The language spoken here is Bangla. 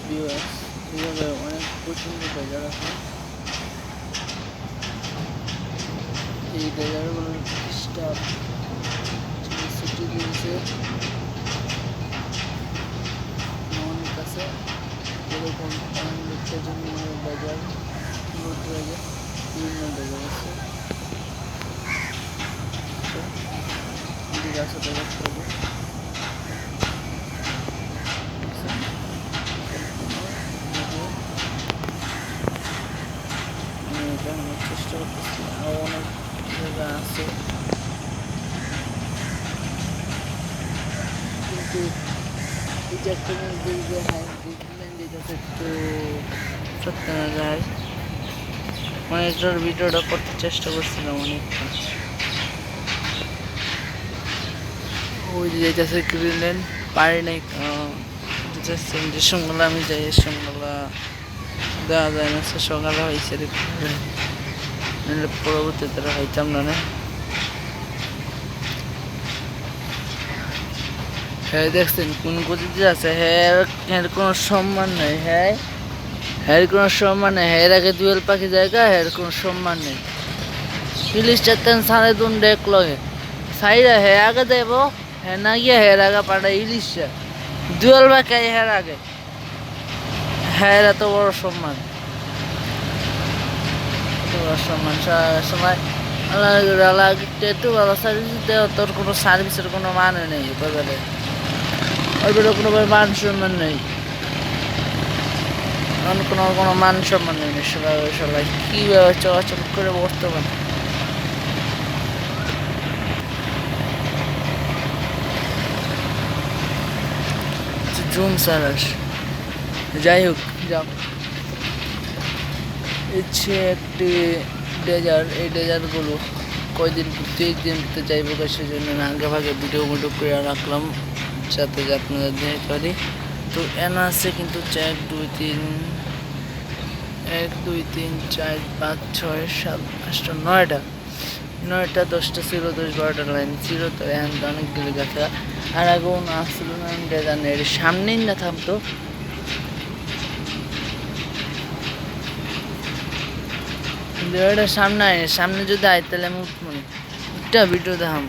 ভিউয়ার্স এইভাবে অনেক প্রচণ্ড ডেজার আছে। এই ডেজারগুলোর স্টাফ ছুটি দিয়েছে অনেক আছে। এরকম অনেক প্রজন্ম ডেজার নোট ডেজার বিভিন্ন ডেজার আছে। এদিকে আছে ডেজার করবো দেখানোর চেষ্টা করতেছি। আরও অনেক জায়গা আছে কিন্তু এই যে একটা জিনিস দেখি যে হাইব্রিড যেটাতে একটু সত্যি না যায় অনেকটার ভিডিওটা করতে চেষ্টা করছিলাম অনেকটা। ওই যে যেতেছে গ্রিনল্যান্ড পারি নাই যে সঙ্গলা আমি যাই সঙ্গলা দেওয়া যায় না। সে সকালে হয়েছে পরবর্তীতে তারা হইতাম না। হ্যাঁ দেখছেন কোন গতিতে আছে। হ্যাঁ কোনো সম্মান নেই। হ্যাঁ কোনো সম্মান নেই। হ্যাঁ আগে দুয়েল পাখি জায়গা হ্যাঁ কোনো সম্মান নেই। ইলিশ চাতেন সাড়ে দুন ডেক লগে সাইরা হ্যাঁ আগে দেব হ্যাঁ না গিয়ে হ্যাঁ আগে পাঠায় ইলিশ দুয়েল পাখি হ্যাঁ আগে হ্যাঁ এত বড় সম্মান। সম্মান সময় একটু ভালো সার্ভিস দেওয়া তোর কোনো সার্ভিসের কোনো মানে নেই। বাজারে ওই কোনো মান সম্মান নেই। কোনো মান সম্মান নেই। সবাই কীভাবে চলাচল করে বর্তমান জুম সারাস যাই হোক যাও ইচ্ছে একটি ডেজার। এই ডেজারগুলো কয়দিন দিন যাইব সেজন্য আগে ভাগে ভিডিও করে রাখলাম যাতে আপনারা দেখতে পারি। তো এন আছে কিন্তু 1 2 3 1 2 3 4 5 6 7 8 9টা 10টা ছিল 10 12টা লাইন ছিল। তো এখন তো অনেকগুলো গাছা আর আগে না আসছিল না ডেজানের সামনেই না থামতো। সামনে যদি আয় তাহলে আমি উঠবো না ভিডিও দেখাম।